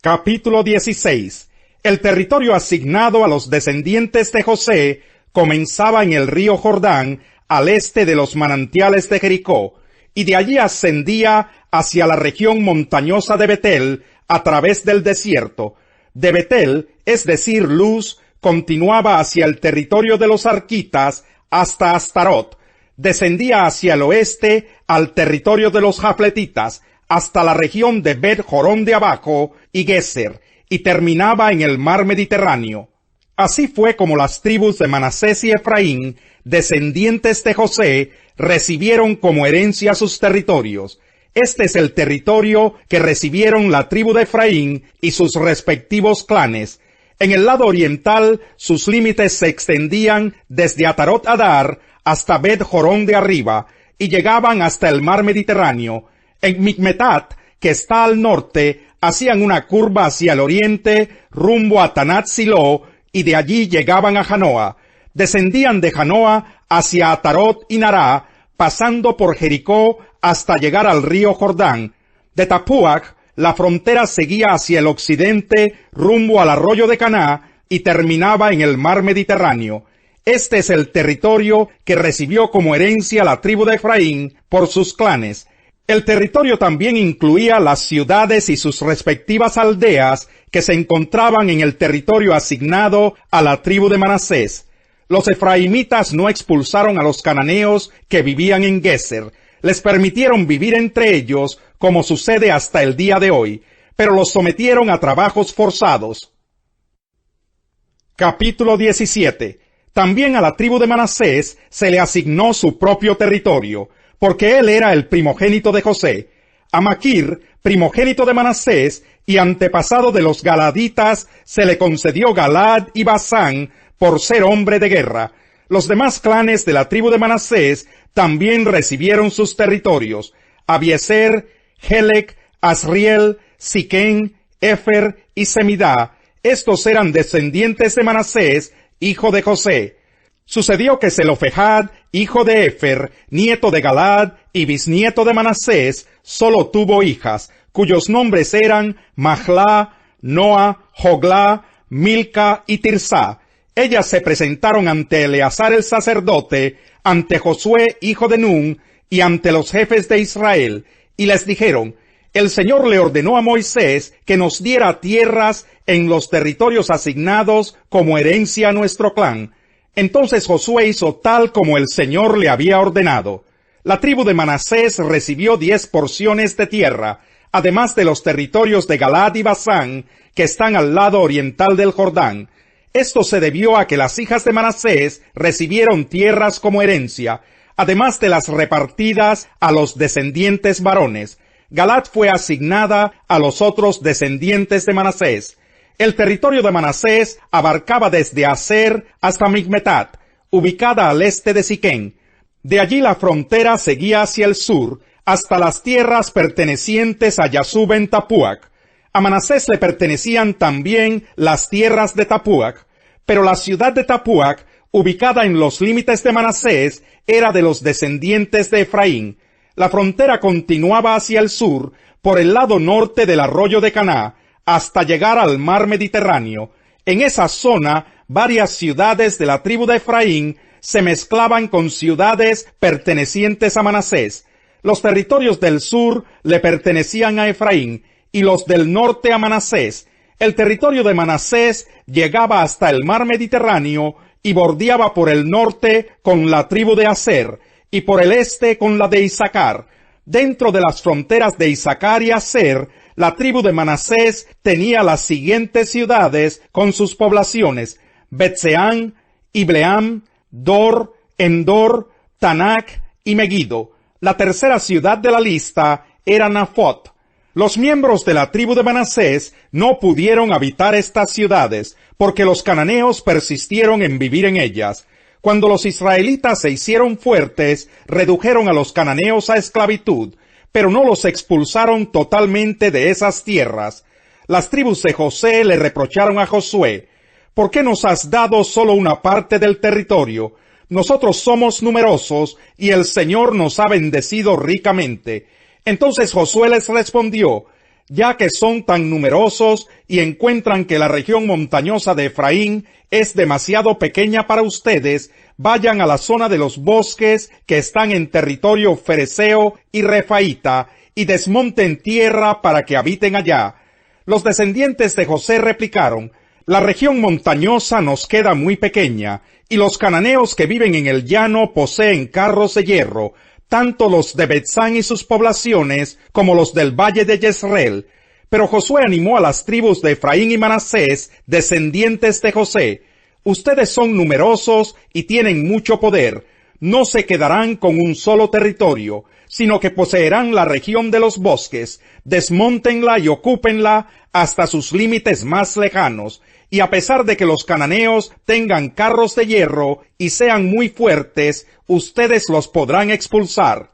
Capítulo 16. El territorio asignado a los descendientes de José comenzaba en el río Jordán, al este de los manantiales de Jericó, y de allí ascendía hacia la región montañosa de Betel, a través del desierto. De Betel, es decir, Luz, continuaba hacia el territorio de los arquitas hasta Astarot, descendía hacia el oeste al territorio de los jafletitas, hasta la región de Bet-Jorón de abajo y Geser, y terminaba en el mar Mediterráneo. Así fue como las tribus de Manasés y Efraín, descendientes de José, recibieron como herencia sus territorios. Este es el territorio que recibieron la tribu de Efraín y sus respectivos clanes. En el lado oriental, sus límites se extendían desde Atarot Adar hasta Bet-Jorón de arriba, y llegaban hasta el mar Mediterráneo. En Micmetat, que está al norte, hacían una curva hacia el oriente, rumbo a Tanat Siló, y de allí llegaban a Janoa. Descendían de Janoa hacia Atarot y Nará, pasando por Jericó hasta llegar al río Jordán. De Tapuac, la frontera seguía hacia el occidente, rumbo al arroyo de Caná, y terminaba en el mar Mediterráneo. Este es el territorio que recibió como herencia la tribu de Efraín por sus clanes. El territorio también incluía las ciudades y sus respectivas aldeas que se encontraban en el territorio asignado a la tribu de Manasés. Los efraimitas no expulsaron a los cananeos que vivían en Geser. Les permitieron vivir entre ellos, como sucede hasta el día de hoy, pero los sometieron a trabajos forzados. Capítulo 17. También a la tribu de Manasés se le asignó su propio territorio, porque él era el primogénito de José. A Maquir, primogénito de Manasés y antepasado de los galaditas, se le concedió Galad y Basán por ser hombre de guerra. Los demás clanes de la tribu de Manasés también recibieron sus territorios: Abieser, Helec, Asriel, Siquén, Efer y Semidá. Estos eran descendientes de Manasés, hijo de José. Sucedió que Zelofehad, hijo de Efer, nieto de Galad y bisnieto de Manasés, solo tuvo hijas, cuyos nombres eran Mahlá, Noa, Joglá, Milca y Tirsá. Ellas se presentaron ante Eleazar el sacerdote, ante Josué, hijo de Nun, y ante los jefes de Israel, y les dijeron: el Señor le ordenó a Moisés que nos diera tierras en los territorios asignados como herencia a nuestro clan. Entonces Josué hizo tal como el Señor le había ordenado. La tribu de Manasés recibió 10 porciones de tierra, además de los territorios de Galad y Basán, que están al lado oriental del Jordán. Esto se debió a que las hijas de Manasés recibieron tierras como herencia, además de las repartidas a los descendientes varones. Galad fue asignada a los otros descendientes de Manasés. El territorio de Manasés abarcaba desde Aser hasta Micmetat, ubicada al este de Siquén. De allí la frontera seguía hacia el sur, hasta las tierras pertenecientes a Yasub en Tapuac. A Manasés le pertenecían también las tierras de Tapuac, pero la ciudad de Tapuac, ubicada en los límites de Manasés, era de los descendientes de Efraín. La frontera continuaba hacia el sur, por el lado norte del arroyo de Caná, hasta llegar al mar Mediterráneo. En esa zona, varias ciudades de la tribu de Efraín se mezclaban con ciudades pertenecientes a Manasés. Los territorios del sur le pertenecían a Efraín, y los del norte a Manasés. El territorio de Manasés llegaba hasta el mar Mediterráneo y bordeaba por el norte con la tribu de Aser, y por el este con la de Isaacar. Dentro de las fronteras de Isaacar y Aser, la tribu de Manasés tenía las siguientes ciudades con sus poblaciones: Betseán, Ibleam, Dor, Endor, Tanac y Megiddo. La tercera ciudad de la lista era Nafot. Los miembros de la tribu de Manasés no pudieron habitar estas ciudades, porque los cananeos persistieron en vivir en ellas. Cuando los israelitas se hicieron fuertes, redujeron a los cananeos a esclavitud, pero no los expulsaron totalmente de esas tierras. Las tribus de José le reprocharon a Josué: ¿por qué nos has dado solo una parte del territorio? Nosotros somos numerosos y el Señor nos ha bendecido ricamente. Entonces Josué les respondió: ya que son tan numerosos y encuentran que la región montañosa de Efraín es demasiado pequeña para ustedes, vayan a la zona de los bosques que están en territorio fereceo y refaíta y desmonten tierra para que habiten allá. Los descendientes de José replicaron: la región montañosa nos queda muy pequeña, y los cananeos que viven en el llano poseen carros de hierro, tanto los de Betzán y sus poblaciones, como los del valle de Jezreel. Pero Josué animó a las tribus de Efraín y Manasés, descendientes de José: ustedes son numerosos y tienen mucho poder. No se quedarán con un solo territorio, sino que poseerán la región de los bosques. Desmóntenla y ocúpenla hasta sus límites más lejanos. Y a pesar de que los cananeos tengan carros de hierro y sean muy fuertes, ustedes los podrán expulsar.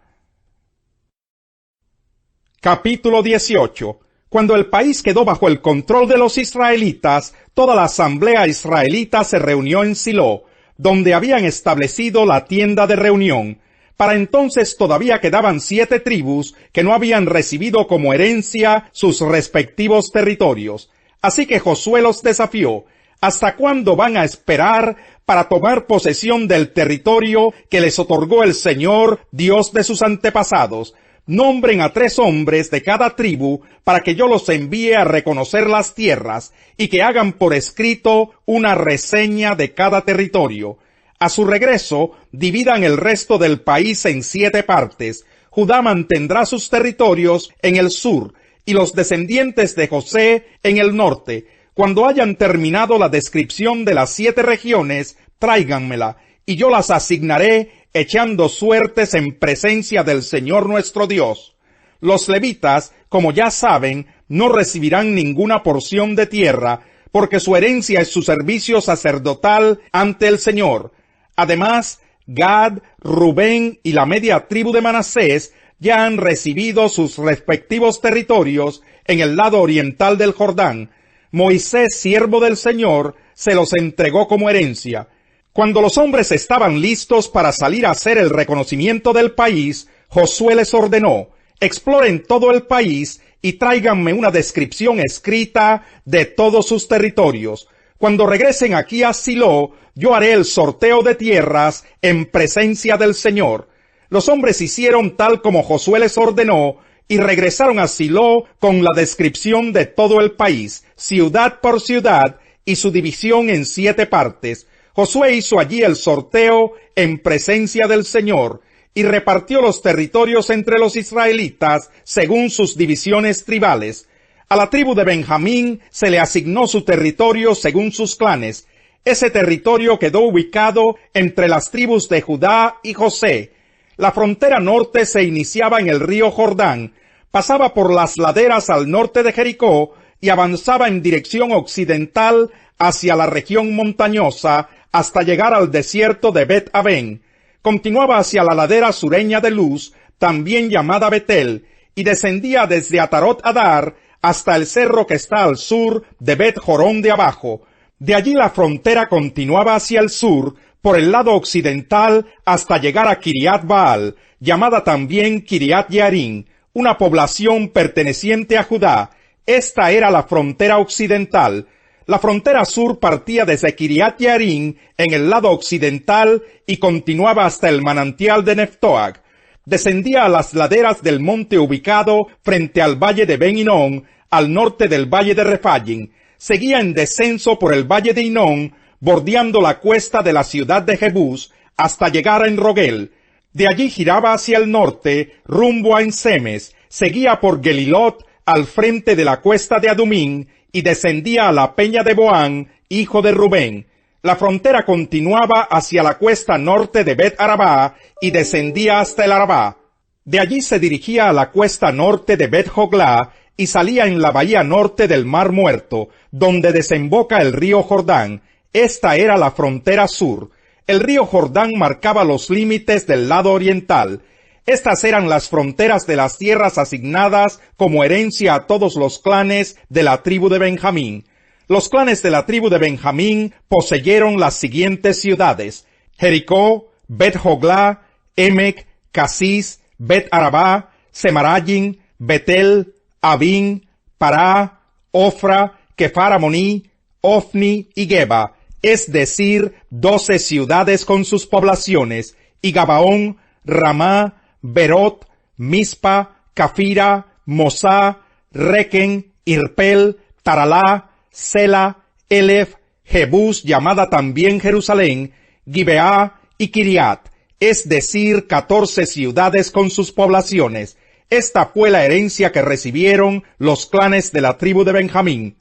Capítulo 18. Cuando el país quedó bajo el control de los israelitas, toda la asamblea israelita se reunió en Silo, donde habían establecido la tienda de reunión. Para entonces todavía quedaban 7 tribus que no habían recibido como herencia sus respectivos territorios. Así que Josué los desafió: ¿hasta cuándo van a esperar para tomar posesión del territorio que les otorgó el Señor, Dios de sus antepasados? Nombren a 3 hombres de cada tribu para que yo los envíe a reconocer las tierras y que hagan por escrito una reseña de cada territorio. A su regreso, dividan el resto del país en 7 partes. Judá mantendrá sus territorios en el sur y los descendientes de José en el norte. Cuando hayan terminado la descripción de las 7 regiones, tráiganmela, y yo las asignaré echando suertes en presencia del Señor nuestro Dios. Los levitas, como ya saben, no recibirán ninguna porción de tierra, porque su herencia es su servicio sacerdotal ante el Señor. Además, Gad, Rubén y la media tribu de Manasés ya han recibido sus respectivos territorios en el lado oriental del Jordán. Moisés, siervo del Señor, se los entregó como herencia. Cuando los hombres estaban listos para salir a hacer el reconocimiento del país, Josué les ordenó: exploren todo el país y tráiganme una descripción escrita de todos sus territorios. Cuando regresen aquí a Silo, yo haré el sorteo de tierras en presencia del Señor. Los hombres hicieron tal como Josué les ordenó y regresaron a Silo con la descripción de todo el país, ciudad por ciudad, y su división en 7 partes. Josué hizo allí el sorteo en presencia del Señor y repartió los territorios entre los israelitas según sus divisiones tribales. A la tribu de Benjamín se le asignó su territorio según sus clanes. Ese territorio quedó ubicado entre las tribus de Judá y José. La frontera norte se iniciaba en el río Jordán, pasaba por las laderas al norte de Jericó y avanzaba en dirección occidental hacia la región montañosa hasta llegar al desierto de Bet-Aven. Continuaba hacia la ladera sureña de Luz, también llamada Betel, y descendía desde Atarot Adar hasta el cerro que está al sur de Bet-Jorón de abajo. De allí la frontera continuaba hacia el sur, por el lado occidental, hasta llegar a Kiriat Baal, llamada también Kiriat Yearim, una población perteneciente a Judá. Esta era la frontera occidental. La frontera sur partía desde Kiriat Yearim en el lado occidental y continuaba hasta el manantial de Neftoag. Descendía a las laderas del monte ubicado frente al valle de Ben Hinnom, al norte del valle de Refayim. Seguía en descenso por el valle de Hinnom, bordeando la cuesta de la ciudad de Jebús, hasta llegar a Enrogel. De allí giraba hacia el norte, rumbo a Ensemes, seguía por Gelilot, al frente de la cuesta de Adumín, y descendía a la peña de Boán, hijo de Rubén. La frontera continuaba hacia la cuesta norte de Bet Arabá y descendía hasta el Arabá. De allí se dirigía a la cuesta norte de Bet Joglá y salía en la bahía norte del Mar Muerto, donde desemboca el río Jordán. Esta era la frontera sur. El río Jordán marcaba los límites del lado oriental. Estas eran las fronteras de las tierras asignadas como herencia a todos los clanes de la tribu de Benjamín. Los clanes de la tribu de Benjamín poseyeron las siguientes ciudades: Jericó, Bet Joglá, Emec, Casis, Bet Arabá, Semarayim, Betel, Avin, Pará, Ofra, Kephar-Amoní, Ofni y Geba, es decir, 12 ciudades con sus poblaciones, y Gabaón, Ramá, Berot, Mispa, Cafira, Mosá, Requen, Irpel, Taralá, Sela, Elef, Jebús, llamada también Jerusalén, Gibeá y Kiriat, es decir, 14 ciudades con sus poblaciones. Esta fue la herencia que recibieron los clanes de la tribu de Benjamín.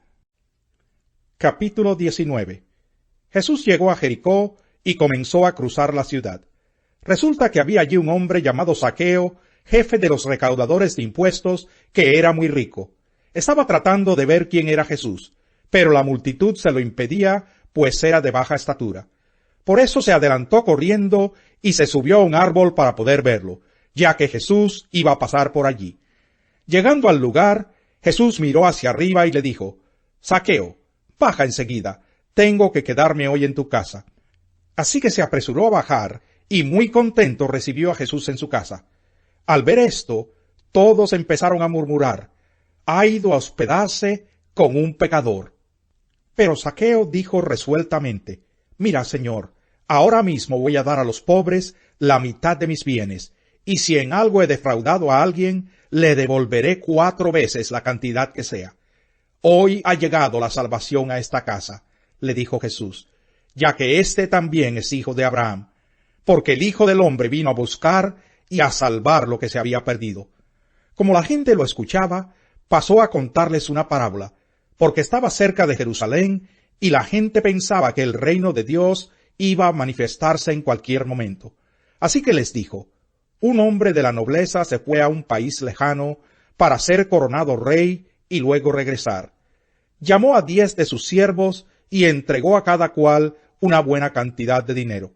Capítulo 19. Jesús llegó a Jericó y comenzó a cruzar la ciudad. Resulta que había allí un hombre llamado Zaqueo, jefe de los recaudadores de impuestos, que era muy rico. Estaba tratando de ver quién era Jesús, pero la multitud se lo impedía, pues era de baja estatura. Por eso se adelantó corriendo y se subió a un árbol para poder verlo, ya que Jesús iba a pasar por allí. Llegando al lugar, Jesús miró hacia arriba y le dijo: Zaqueo, baja enseguida, tengo que quedarme hoy en tu casa. Así que se apresuró a bajar, y muy contento recibió a Jesús en su casa. Al ver esto, todos empezaron a murmurar: ha ido a hospedarse con un pecador. Pero Zaqueo dijo resueltamente: mira, Señor, ahora mismo voy a dar a los pobres la mitad de mis bienes, y si en algo he defraudado a alguien, le devolveré 4 veces la cantidad que sea. Hoy ha llegado la salvación a esta casa, le dijo Jesús, ya que éste también es hijo de Abraham, porque el Hijo del Hombre vino a buscar y a salvar lo que se había perdido. Como la gente lo escuchaba, pasó a contarles una parábola, porque estaba cerca de Jerusalén, y la gente pensaba que el reino de Dios iba a manifestarse en cualquier momento. Así que les dijo: un hombre de la nobleza se fue a un país lejano para ser coronado rey y luego regresar. Llamó a 10 de sus siervos y entregó a cada cual una buena cantidad de dinero.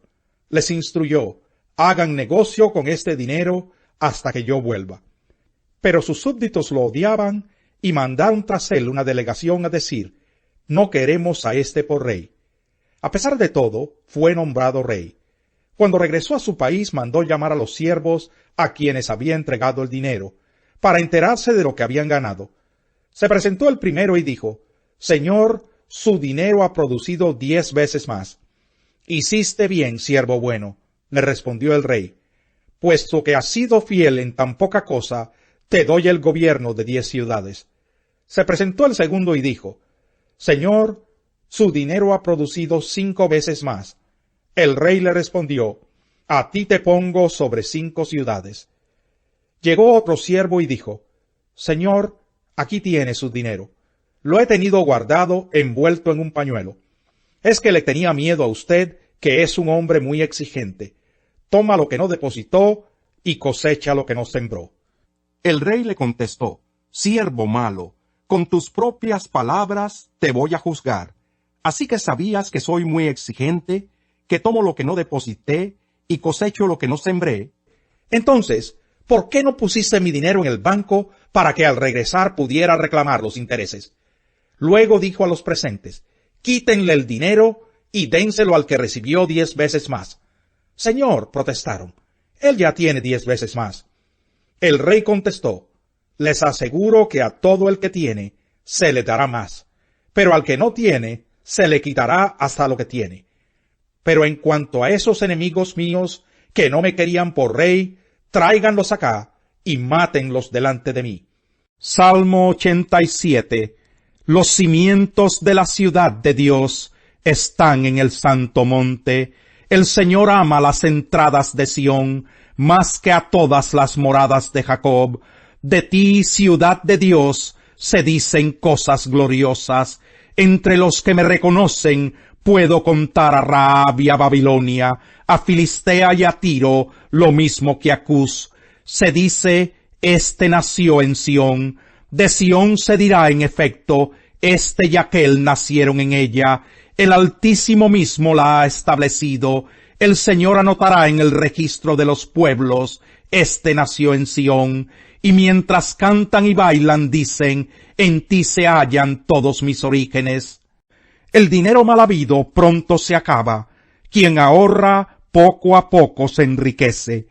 Les instruyó: hagan negocio con este dinero hasta que yo vuelva. Pero sus súbditos lo odiaban y mandaron tras él una delegación a decir: no queremos a este por rey. A pesar de todo, fue nombrado rey. Cuando regresó a su país, mandó llamar a los siervos a quienes había entregado el dinero, para enterarse de lo que habían ganado. Se presentó el primero y dijo: Señor, su dinero ha producido 10 veces más. Hiciste bien, siervo bueno, le respondió el rey. Puesto que has sido fiel en tan poca cosa, te doy el gobierno de 10 ciudades. Se presentó el segundo y dijo: Señor, su dinero ha producido 5 veces más. El rey le respondió: a ti te pongo sobre 5 ciudades. Llegó otro siervo y dijo: Señor, aquí tiene su dinero. Lo he tenido guardado envuelto en un pañuelo. Es que le tenía miedo a usted, que es un hombre muy exigente. Toma lo que no depositó y cosecha lo que no sembró. El rey le contestó: siervo malo, con tus propias palabras te voy a juzgar. Así que sabías que soy muy exigente, que tomo lo que no deposité y cosecho lo que no sembré. Entonces, ¿por qué no pusiste mi dinero en el banco para que al regresar pudiera reclamar los intereses? Luego dijo a los presentes: quítenle el dinero y dénselo al que recibió 10 veces más. Señor, protestaron, él ya tiene 10 veces más. El rey contestó: les aseguro que a todo el que tiene se le dará más, pero al que no tiene se le quitará hasta lo que tiene. Pero en cuanto a esos enemigos míos que no me querían por rey, tráiganlos acá y mátenlos delante de mí. Salmo 87. Los cimientos de la ciudad de Dios están en el santo monte. El Señor ama las entradas de Sión más que a todas las moradas de Jacob. De ti, ciudad de Dios, se dicen cosas gloriosas. Entre los que me reconocen, puedo contar a Rahab y a Babilonia, a Filistea y a Tiro, lo mismo que a Cus. Se dice: este nació en Sión. De Sión se dirá en efecto: este y aquel nacieron en ella. El Altísimo mismo la ha establecido. El Señor anotará en el registro de los pueblos: este nació en Sión. Y mientras cantan y bailan dicen: en ti se hallan todos mis orígenes. El dinero mal habido pronto se acaba. Quien ahorra, poco a poco se enriquece.